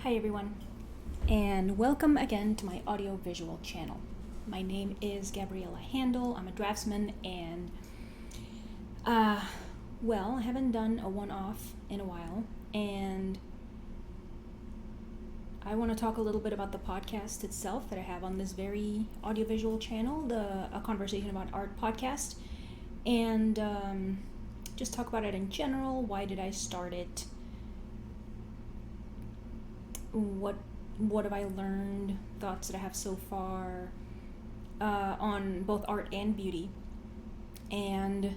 Hi everyone, and welcome again to my audio-visual channel. My name is Gabriela Handal. I'm a draftsman, and I haven't done a one-off in a while, and I want to talk a little bit about the podcast itself that I have on this very audiovisual channel, A Conversation About Art podcast, and just talk about it in general. Why did I start it? What have I learned, thoughts that I have so far on both art and beauty, and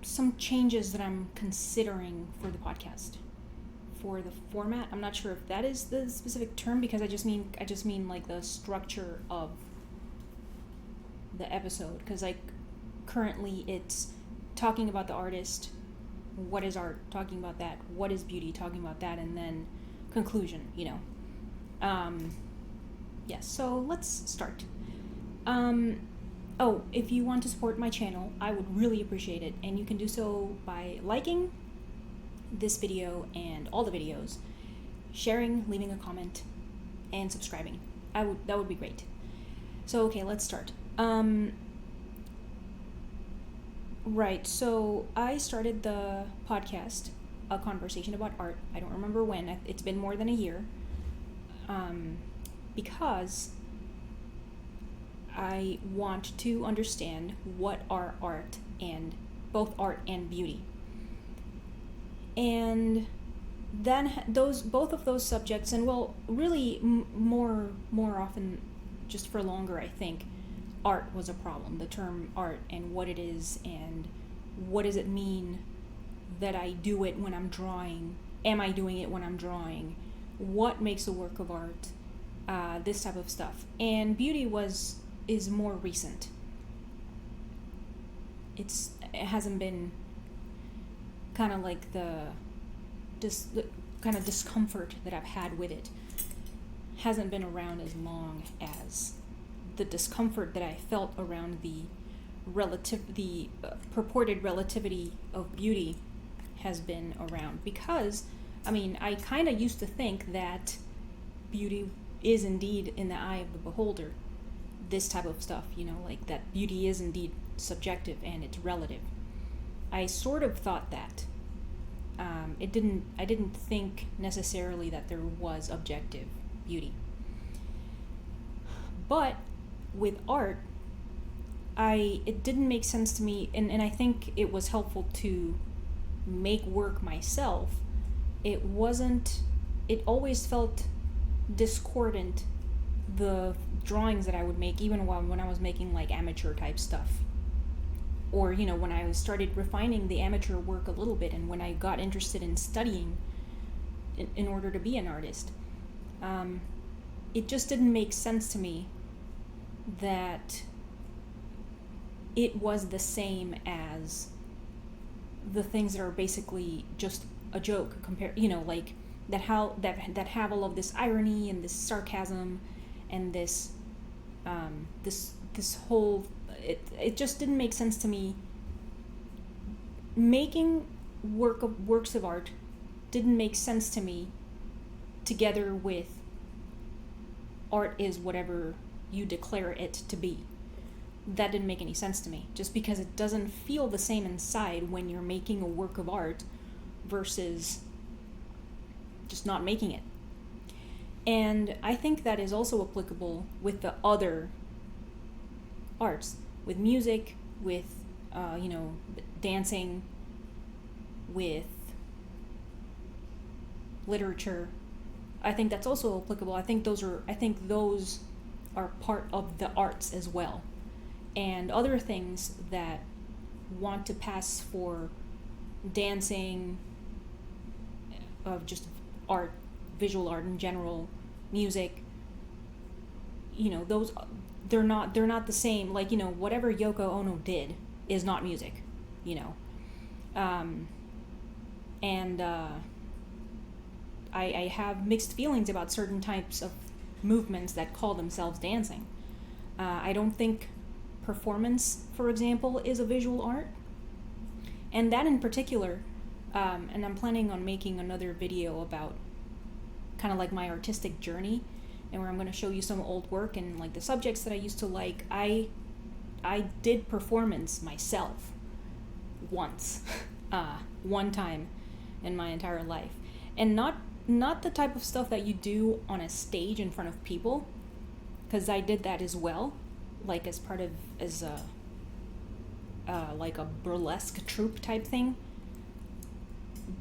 some changes that I'm considering for the podcast, for the format. I'm not sure if that is the specific term, because I just mean like the structure of the episode, because like currently it's talking about the artist, what is art, talking about that, what is beauty, talking about that, and then conclusion, yes, so let's start. If you want to support my channel, I would really appreciate it, and you can do so by liking this video and all the videos, sharing, leaving a comment, and subscribing. That would be great. So okay, let's start. Right, so I started the podcast, A Conversation About Art. I don't remember when. It's been more than a year. Because I want to understand what are art, and both art and beauty. And then both of those subjects, and really more often, just for longer, I think, art was a problem. The term art and what it is, and what does it mean that I do it when I'm drawing? Am I doing it when I'm drawing? What makes a work of art? This type of stuff. And beauty is more recent. It hasn't been kind of like the kind of discomfort that I've had with it hasn't been around as long as the discomfort that I felt around the purported relativity of beauty has been around. Because, I kind of used to think that beauty is indeed in the eye of the beholder. This type of stuff, like that beauty is indeed subjective and it's relative. I sort of thought that. I didn't think necessarily that there was objective beauty. But with art, it didn't make sense to me, and I think it was helpful to make work myself. It always felt discordant, the drawings that I would make, even when I was making like amateur type stuff, or when I started refining the amateur work a little bit, and when I got interested in studying in order to be an artist. It just didn't make sense to me that it was the same as the things that are basically just a joke, like that have all of this irony and this sarcasm and this whole, it just didn't make sense to me. Making works of art didn't make sense to me together with art is whatever you declare it to be. That didn't make any sense to me, just because it doesn't feel the same inside when you're making a work of art versus just not making it. And I think that is also applicable with the other arts, with music, with dancing, with literature. I think that's also applicable. I think those are part of the arts as well. And other things that want to pass for dancing, of just art, visual art in general, music, those, they're not the same. Like, whatever Yoko Ono did is not music, I have mixed feelings about certain types of movements that call themselves dancing. I don't think performance, for example, is a visual art. And that in particular, and I'm planning on making another video about kind of like my artistic journey, and where I'm going to show you some old work and like the subjects that I used to like. I did performance myself once, one time in my entire life, and not the type of stuff that you do on a stage in front of people, because I did that as well, like as like a burlesque troupe type thing,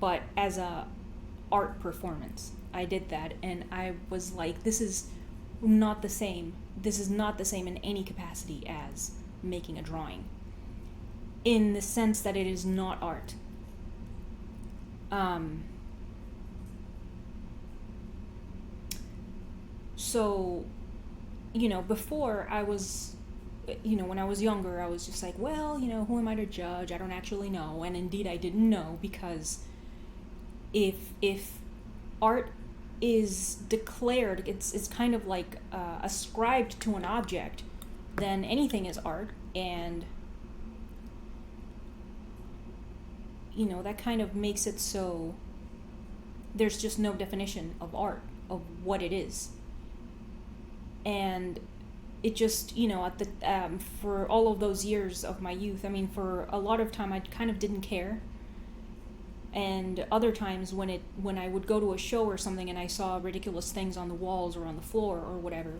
but as a art performance. I did that, and I was like, this is not the same. This is not the same in any capacity as making a drawing, in the sense that it is not art. So, before I was, when I was younger, I was just like, well, who am I to judge? I don't actually know. And indeed, I didn't know, because if art is declared, it's kind of like ascribed to an object, then anything is art. And that kind of makes it so there's just no definition of art, of what it is. And it just, at the for all of those years of my youth, I mean, for a lot of time I kind of didn't care. And other times when I would go to a show or something and I saw ridiculous things on the walls or on the floor or whatever,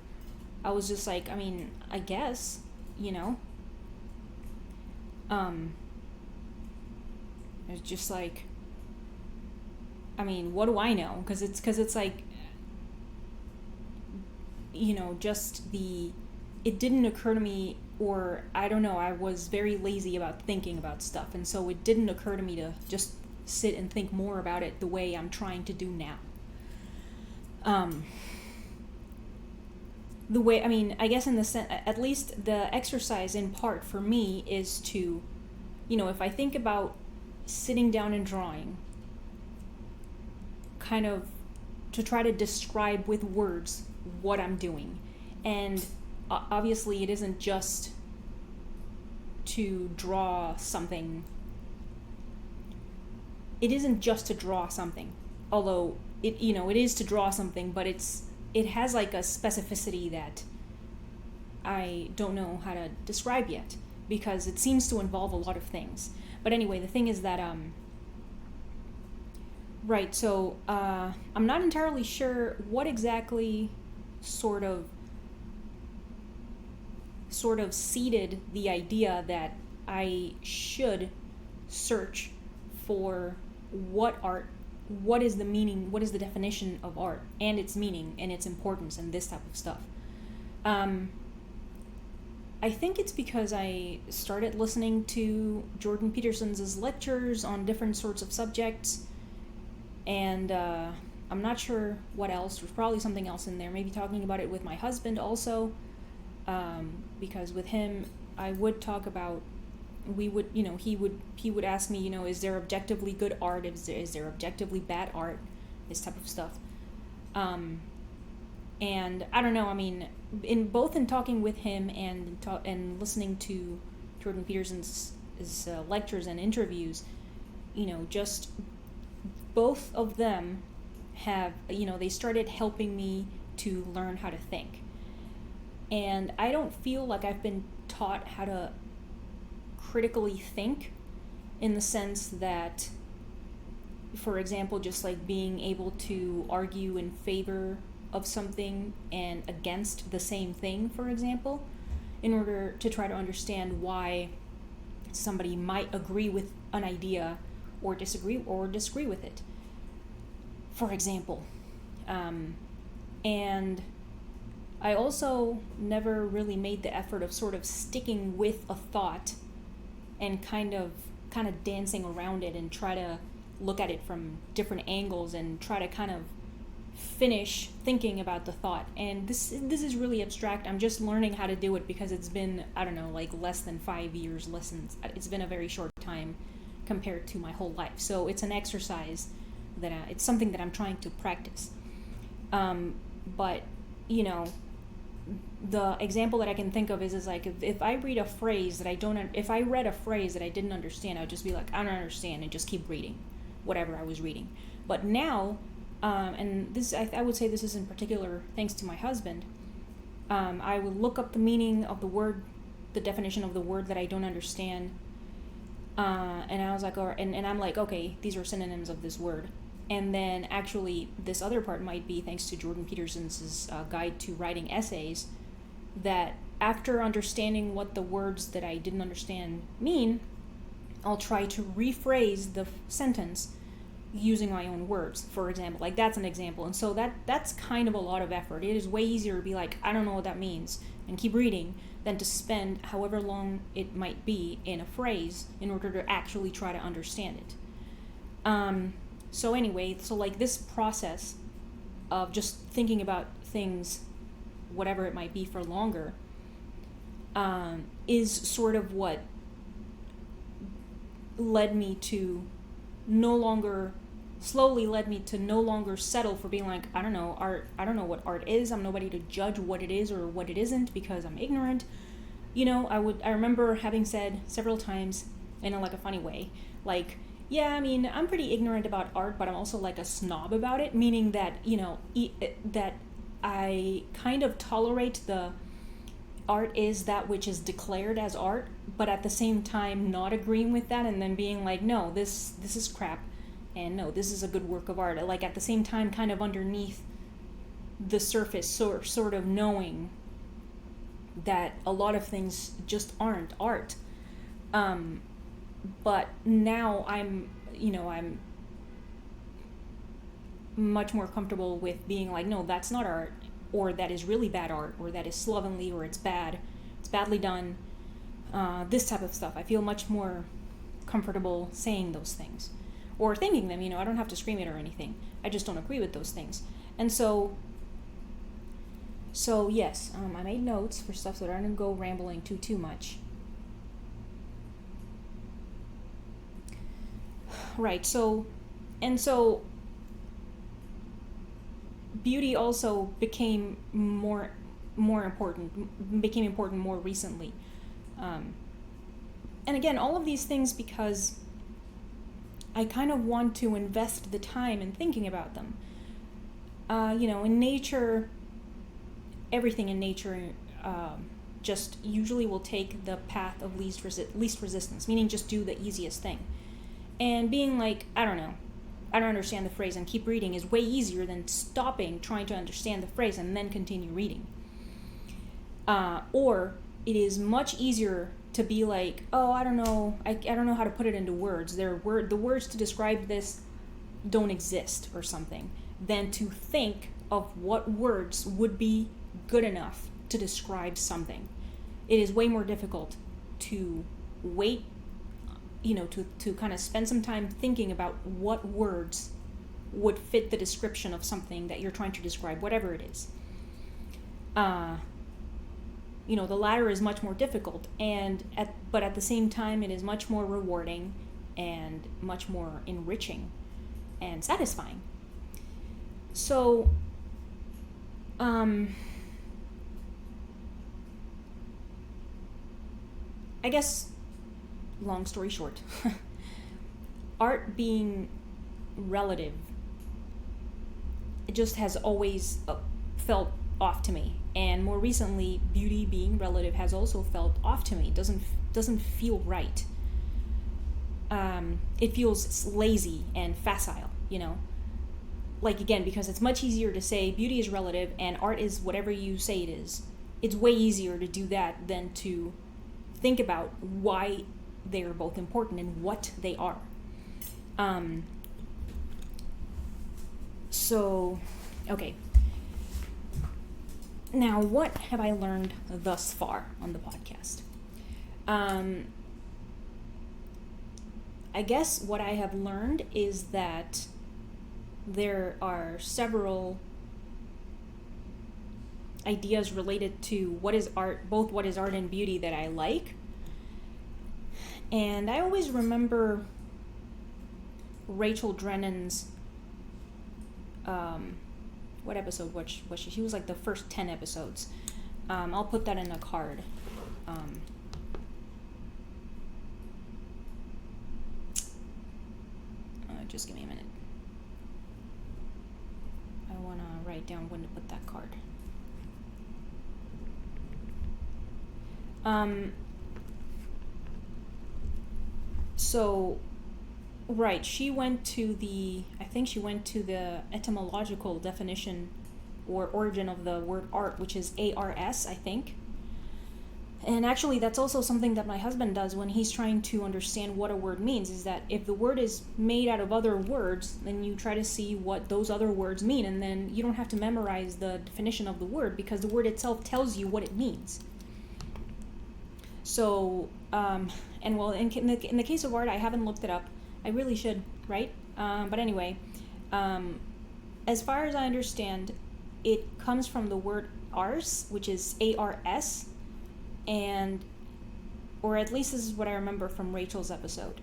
I was just like, I mean, I guess, it's just like, I mean, what do I know? Because it's like, it didn't occur to me, or I don't know, I was very lazy about thinking about stuff, and so it didn't occur to me to just sit and think more about it the way I'm trying to do now. The way, I mean, I guess in the at least the exercise in part for me is to, if I think about sitting down and drawing, kind of to try to describe with words what I'm doing. And obviously it isn't just to draw something. It isn't just to draw something, although it is to draw something, but it has like a specificity that I don't know how to describe yet, because it seems to involve a lot of things. But anyway, the thing is that right, so I'm not entirely sure what exactly sort of seeded the idea that I should search for what is the meaning, what is the definition of art, and its meaning, and its importance, and this type of stuff. I think it's because I started listening to Jordan Peterson's lectures on different sorts of subjects, and I'm not sure what else. There's probably something else in there, maybe talking about it with my husband also, because with him I would talk about, he would ask me, is there objectively good art, is there objectively bad art, this type of stuff. And I don't know, I mean, in talking with him and listening to Jordan Peterson's lectures and interviews, just both of them have, they started helping me to learn how to think. And I don't feel like I've been taught how to critically think, in the sense that, for example, just like being able to argue in favor of something and against the same thing, for example, in order to try to understand why somebody might agree with an idea or disagree with it, for example. And I also never really made the effort of sort of sticking with a thought and kind of dancing around it and try to look at it from different angles and try to kind of finish thinking about the thought. And this is really abstract. I'm just learning how to do it because it's been, I don't know, like less than 5 years lessons. It's been a very short time compared to my whole life. So it's an exercise that it's something that I'm trying to practice. But the example that I can think of is like if I read a phrase that if I read a phrase that I didn't understand, I'd just be like, I don't understand, and just keep reading whatever I was reading. But now and this, I would say this is in particular thanks to my husband. I would look up the meaning of the word, the definition of the word that I don't understand, and I was like, and I'm like, okay, these are synonyms of this word. And then actually, this other part might be thanks to Jordan Peterson's guide to writing essays, that after understanding what the words that I didn't understand mean, I'll try to rephrase the sentence using my own words, for example. Like, that's an example. And so that's kind of a lot of effort. It is way easier to be like, I don't know what that means, and keep reading, than to spend however long it might be in a phrase in order to actually try to understand it. So anyway, so like this process of just thinking about things, whatever it might be, for longer, is sort of what led me to slowly led me to no longer settle for being like, I don't know, art, I don't know what art is, I'm nobody to judge what it is or what it isn't because I'm ignorant. I remember having said several times in a funny way, like, yeah, I mean, I'm pretty ignorant about art, but I'm also like a snob about it, meaning that, that I kind of tolerate the art is that which is declared as art, but at the same time not agreeing with that and then being like, no, this is crap, and no, this is a good work of art. Like, at the same time, kind of underneath the surface, sort of knowing that a lot of things just aren't art. But now I'm much more comfortable with being like, no, that's not art, or that is really bad art, or that is slovenly, or it's bad, it's badly done, this type of stuff. I feel much more comfortable saying those things, or thinking them. I don't have to scream it or anything. I just don't agree with those things. And so yes, I made notes for stuff so that I don't go rambling too much. Right, so beauty also became more important, became important more recently. And again, all of these things because I kind of want to invest the time in thinking about them. In nature, everything in nature just usually will take the path of least resistance, meaning just do the easiest thing. And being like, I don't know, I don't understand the phrase, and keep reading is way easier than stopping, trying to understand the phrase, and then continue reading. Or it is much easier to be like, oh, I don't know how to put it into words. The words to describe this don't exist or something, than to think of what words would be good enough to describe something. It is way more difficult to wait, to kind of spend some time thinking about what words would fit the description of something that you're trying to describe, whatever it is. The latter is much more difficult, but at the same time, it is much more rewarding and much more enriching and satisfying. So, I guess, long story short, art being relative, it just has always felt off to me. And more recently, beauty being relative has also felt off to me. It doesn't feel right. It feels lazy and facile, Like, again, because it's much easier to say beauty is relative and art is whatever you say it is. It's way easier to do that than to think about why they are both important and what they are. Okay. Now, what have I learned thus far on the podcast? I guess what I have learned is that there are several ideas related to what is art, both what is art and beauty, that I like. And I always remember Rachel Drennan's, what episode was she? She was like the first 10 episodes. I'll put that in a card. Just give me a minute. write down when to put that card. So, right, she went to the etymological definition or origin of the word art, which is ARS, I think. And actually, that's also something that my husband does when he's trying to understand what a word means, is that if the word is made out of other words, then you try to see what those other words mean, and then you don't have to memorize the definition of the word because the word itself tells you what it means. So, in the case of art, I haven't looked it up. I really should, right? But anyway, as far as I understand, it comes from the word ars, which is ARS, or at least this is what I remember from Rachel's episode.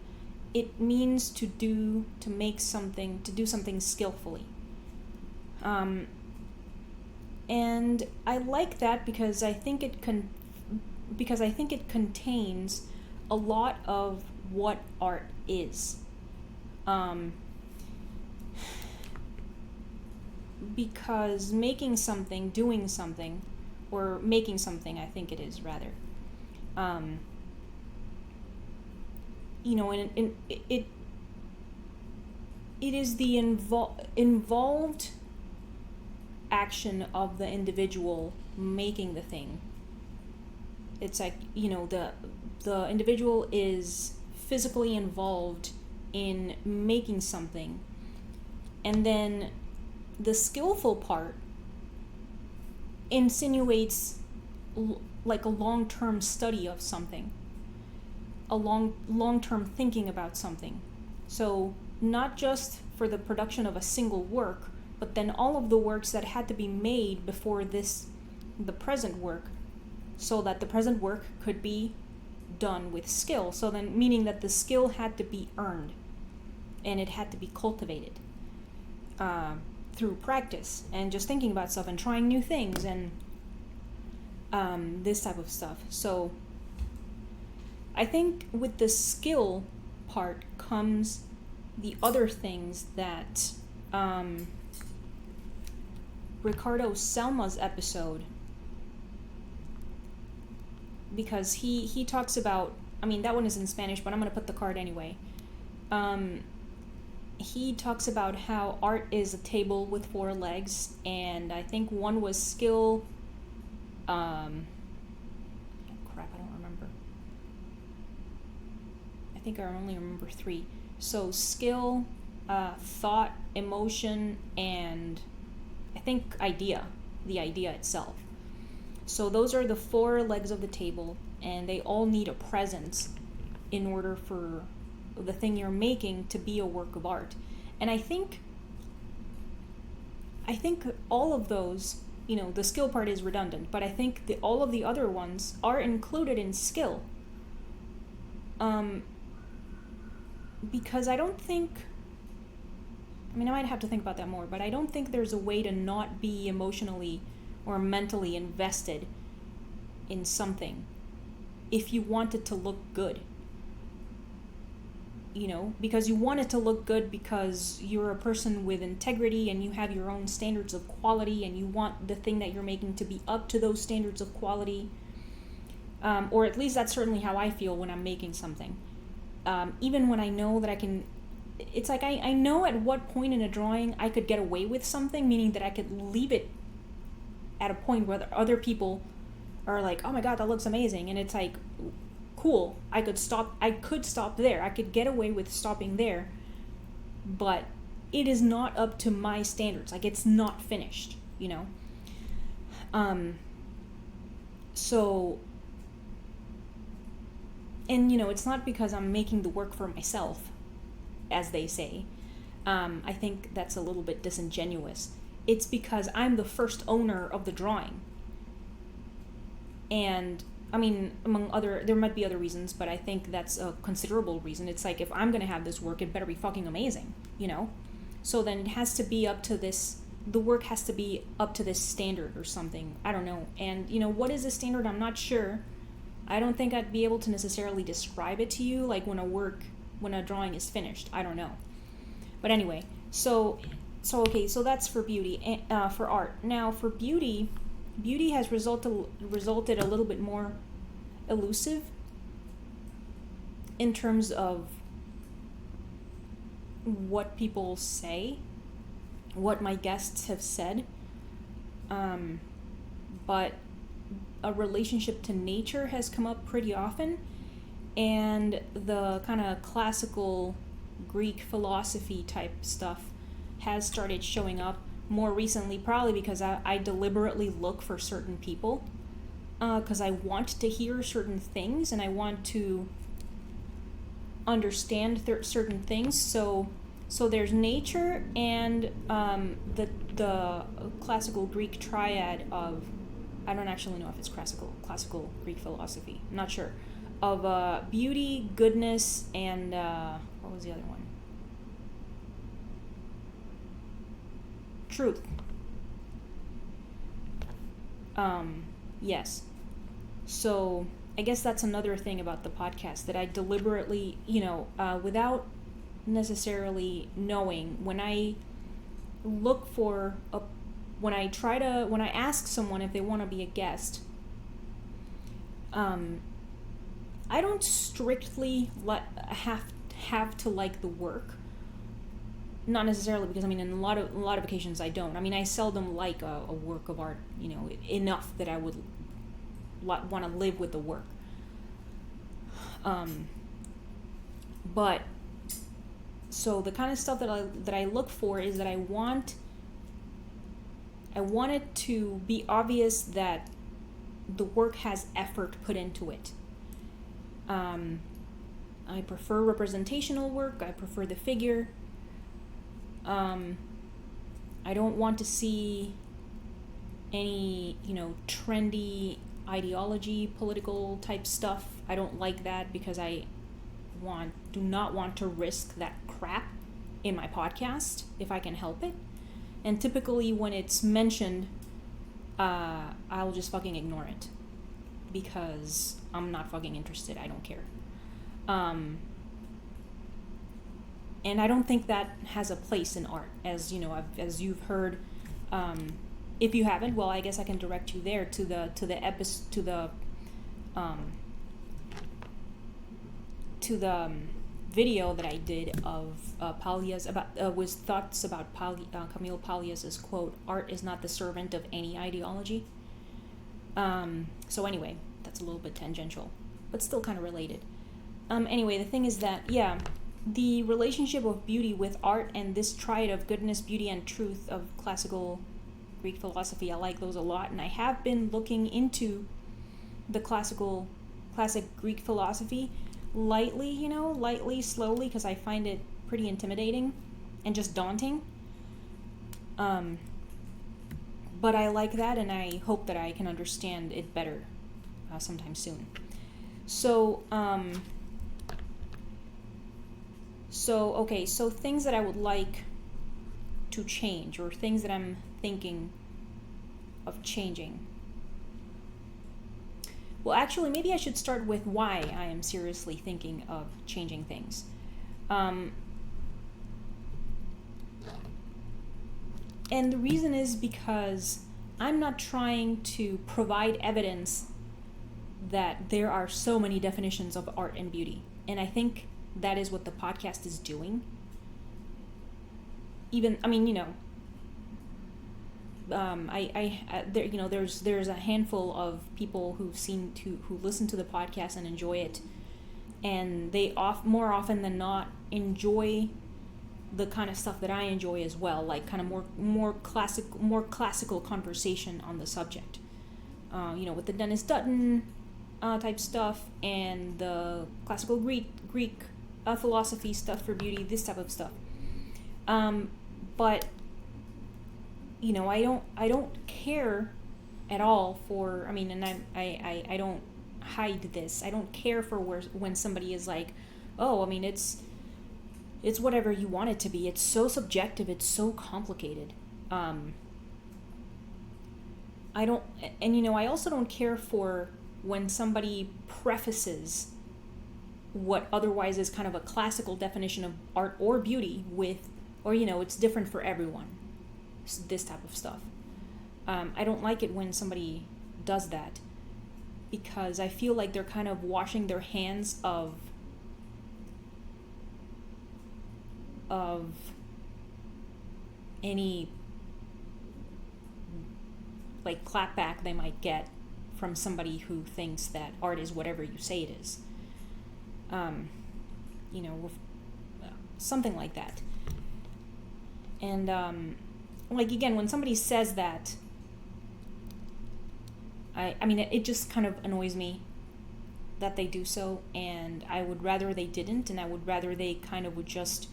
It means to do something skillfully. And I like that because I think it contains a lot of what art is. Because making something, doing something, or making something, I think it is rather. And it is the involved action of the individual making the thing. It's like, the individual is physically involved in making something, and then the skillful part insinuates like a long-term study of something, a long-term thinking about something. So not just for the production of a single work, but then all of the works that had to be made before the present work, so that the present work could be done with skill. So then, meaning that the skill had to be earned, and it had to be cultivated through practice and just thinking about stuff and trying new things and this type of stuff. So I think with the skill part comes the other things that Ricardo Selma's episode, because he talks about, that one is in Spanish, but I'm going to put the card anyway. He talks about how art is a table with 4 legs, and I think one was skill. I don't remember. I think I only remember 3. So skill, thought, emotion, and I think the idea itself. So those are the 4 legs of the table, and they all need a presence in order for the thing you're making to be a work of art. And I think all of those, the skill part is redundant, but I think all of the other ones are included in skill. Because I don't think, I might have to think about that more, but I don't think there's a way to not be emotionally or mentally invested in something if you want it to look good. Because you want it to look good because you're a person with integrity and you have your own standards of quality, and you want the thing that you're making to be up to those standards of quality. Or at least that's certainly how I feel when I'm making something. Even when I know that I can, it's like I know at what point in a drawing I could get away with something, meaning that I could leave it at a point where other people are like, oh my god, that looks amazing, and it's like, cool, I could stop there, I could get away with stopping there, but it is not up to my standards, like it's not finished, so, and it's not because I'm making the work for myself, as they say. I think that's a little bit disingenuous. It's because I'm the first owner of the drawing. And among other, there might be other reasons, but I think that's a considerable reason. It's like, if I'm going to have this work, it better be fucking amazing, So then it has to be the work has to be up to this standard or something. I don't know. And, what is the standard? I'm not sure. I don't think I'd be able to necessarily describe it to you, like when a drawing is finished. I don't know. But anyway, so So that's for beauty, for art. Now for beauty, beauty has resulted a little bit more elusive in terms of what people say, what my guests have said. But a relationship to nature has come up pretty often, and the kind of classical Greek philosophy type stuff has started showing up more recently, probably because I deliberately look for certain people, because I want to hear certain things and I want to understand certain things. So there's nature and the classical Greek triad of, I don't actually know if it's classical Greek philosophy, I'm not sure, of beauty, goodness, and what was the other one? Truth. Yes. So I guess that's another thing about the podcast, that I deliberately, without necessarily knowing, when I ask someone if they want to be a guest, I don't strictly have to like the work. Not necessarily, because in a lot of occasions I don't. I seldom like a work of art, enough that I would want to live with the work. But so the kind of stuff that I look for is that I want it to be obvious that the work has effort put into it. I prefer representational work. I prefer the figure. I don't want to see any, trendy ideology, political type stuff. I don't like that, because I do not want to risk that crap in my podcast if I can help it. And typically when it's mentioned, I'll just fucking ignore it, because I'm not fucking interested. I don't care. And I don't think that has a place in art, as as you've heard. If you haven't, well, I guess I can direct you there to the video that I did of Palias was thoughts about Camille Palias's quote, "Art is not the servant of any ideology." So anyway, that's a little bit tangential, but still kind of related. Anyway, the thing is that, the relationship of beauty with art and this triad of goodness, beauty, and truth of classical Greek philosophy, I like those a lot, and I have been looking into the classic Greek philosophy lightly, slowly, because I find it pretty intimidating and just daunting. But I like that, and I hope that I can understand it better sometime soon. So things that I would like to change, or things that I'm thinking of changing. Well, actually, maybe I should start with why I am seriously thinking of changing things. And the reason is because I'm not trying to provide evidence that there are so many definitions of art and beauty. And I think that is what the podcast is doing. There's a handful of people who listen to the podcast and enjoy it, and they more often than not enjoy the kind of stuff that I enjoy as well, like kind of more classical conversation on the subject. With the Dennis Dutton type stuff, and the classical Greek philosophy stuff for beauty, this type of stuff. But I don't care at all for, and I don't hide this. I don't care for when somebody is like, oh, it's whatever you want it to be. It's so subjective. It's so complicated. I also don't care for when somebody prefaces what otherwise is kind of a classical definition of art or beauty with or it's different for everyone, this type of stuff. I don't like it when somebody does that, because I feel like they're kind of washing their hands of any like clapback they might get from somebody who thinks that art is whatever you say it is. Something like that. And like, again, when somebody says that, I mean, it just kind of annoys me that they do so, and I would rather they didn't, and I would rather they kind of would just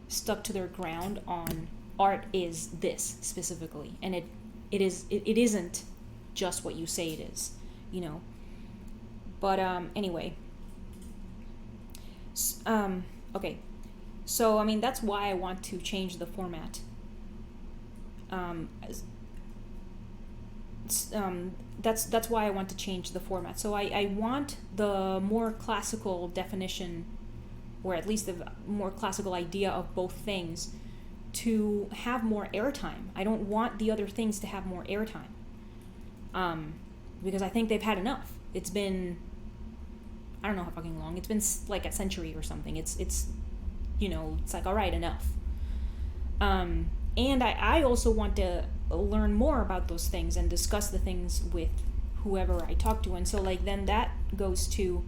stuck to their ground on art is this specifically, and it isn't just what you say it is, But anyway, okay, so I mean, that's why I want to change the format. That's why I want to change the format. So I want the more classical definition, or at least the more classical idea of both things, to have more airtime. I don't want the other things to have more airtime, because I think they've had enough. It's been, I don't know how fucking long. It's been like a century or something. It's like, all right, enough. And I also want to learn more about those things and discuss the things with whoever I talk to. And so, like, then that goes to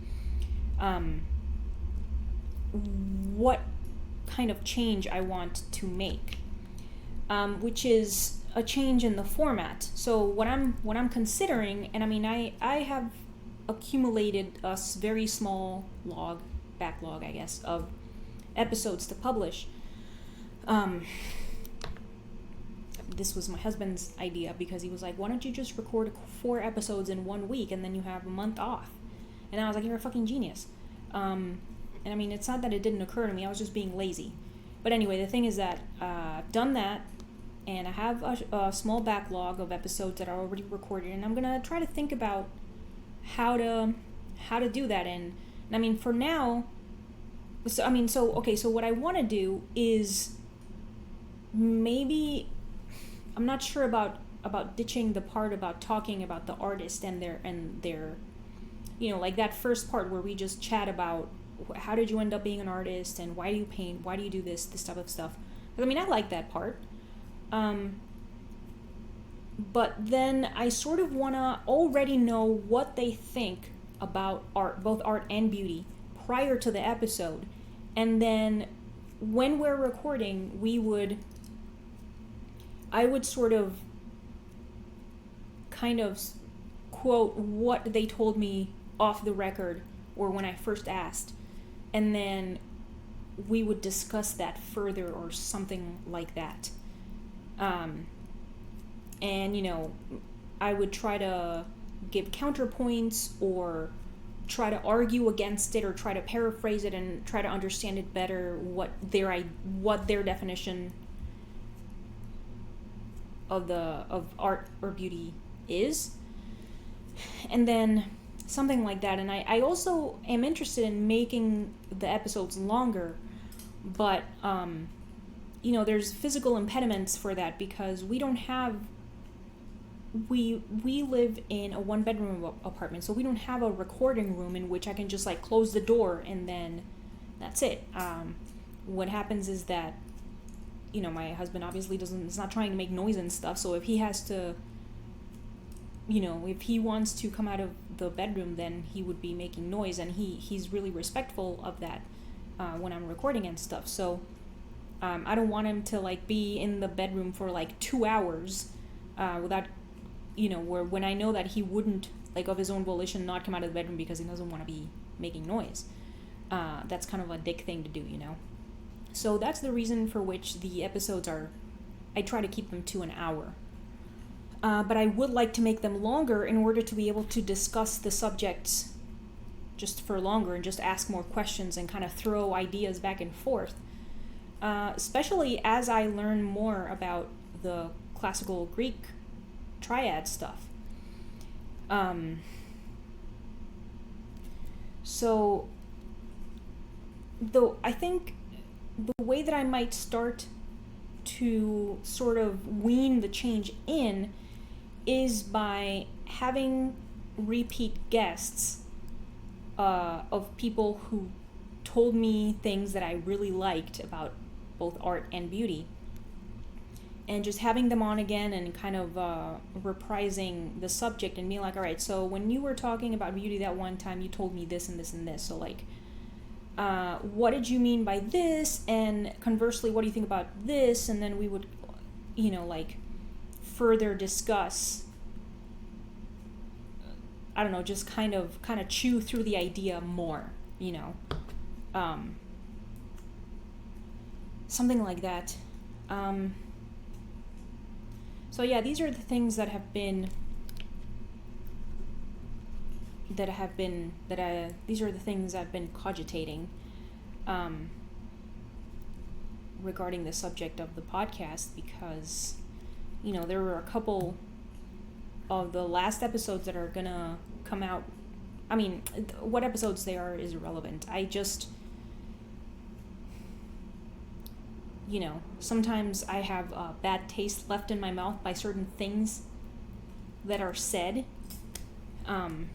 what kind of change I want to make, which is a change in the format. So what I'm considering, and I mean, I have accumulated a very small backlog, I guess, of episodes to publish. This was my husband's idea, because he was like, why don't you just record 4 episodes in 1 week and then you have a month off? And I was like, you're a fucking genius. And I mean, it's not that it didn't occur to me, I was just being lazy. But anyway, the thing is that I've done that, and I have a small backlog of episodes that are already recorded, and I'm gonna try to think about how to do that. And I mean, for now, so what I want to do is, maybe, I'm not sure about ditching the part about talking about the artist and their like that first part where we just chat about how did you end up being an artist, and why do you paint, why do you do this type of stuff. I mean, I like that part. But then I sort of want to already know what they think about art, both art and beauty, prior to the episode. And then when we're recording, I would sort of kind of quote what they told me off the record, or when I first asked, and then we would discuss that further, or something like that. And I would try to give counterpoints, or try to argue against it, or try to paraphrase it and try to understand it better, what their definition of art or beauty is, and then something like that. And I also am interested in making the episodes longer, but there's physical impediments for that, because we live in a 1-bedroom apartment, so we don't have a recording room in which I can just like close the door and then that's it. What happens is that my husband obviously is not trying to make noise and stuff, so if he has to, if he wants to come out of the bedroom, then he would be making noise, and he's really respectful of that when I'm recording and stuff. So I don't want him to like be in the bedroom for like 2 hours without, where when I know that he wouldn't, like, of his own volition, not come out of the bedroom because he doesn't want to be making noise. That's kind of a dick thing to do, So that's the reason for which the episodes I try to keep them to an hour. But I would like to make them longer in order to be able to discuss the subjects just for longer, and just ask more questions and kind of throw ideas back and forth. Especially as I learn more about the classical Greek triad stuff. So, though I think the way that I might start to sort of wean the change in is by having repeat guests of people who told me things that I really liked about both art and beauty, and just having them on again and kind of reprising the subject and being like, all right, so when you were talking about beauty that one time, you told me this and this and this, so like, what did you mean by this, and conversely, what do you think about this? And then we would, like, further discuss, I don't know, just kind of chew through the idea more, something like that. So yeah, these are the things that have been these are the things I've been cogitating regarding the subject of the podcast, because there were a couple of the last episodes that are gonna come out. I mean, what episodes they are is irrelevant. I just, sometimes I have a bad taste left in my mouth by certain things that are said. And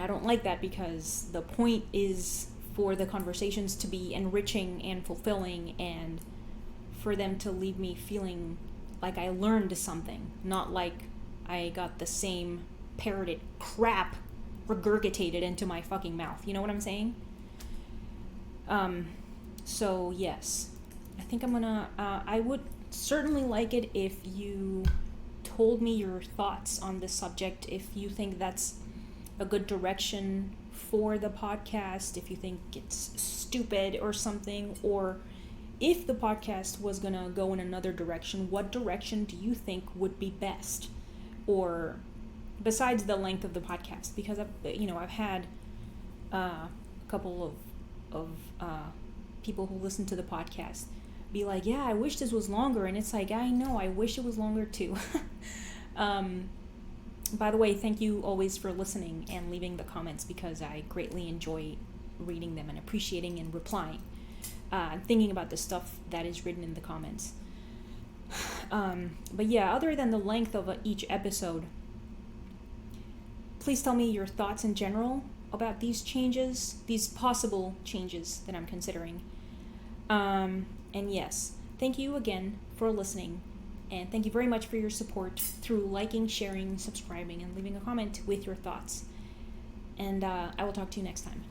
I don't like that, because the point is for the conversations to be enriching and fulfilling, and for them to leave me feeling like I learned something, not like I got the same parroted crap regurgitated into my fucking mouth. You know what I'm saying? So yes, I think I'm gonna, I would certainly like it if you told me your thoughts on this subject, if you think that's a good direction for the podcast, if you think it's stupid or something, or if the podcast was gonna go in another direction, what direction do you think would be best? Or besides the length of the podcast, because I've had a couple of people who listen to the podcast be like, yeah, I wish this was longer, and it's like, I know, I wish it was longer too. By the way, thank you always for listening and leaving the comments, because I greatly enjoy reading them and appreciating and replying. I'm thinking about the stuff that is written in the comments. But yeah, other than the length of each episode, please tell me your thoughts in general about these changes, these possible changes that I'm considering. And yes, thank you again for listening. And thank you very much for your support through liking, sharing, subscribing, and leaving a comment with your thoughts. And I will talk to you next time.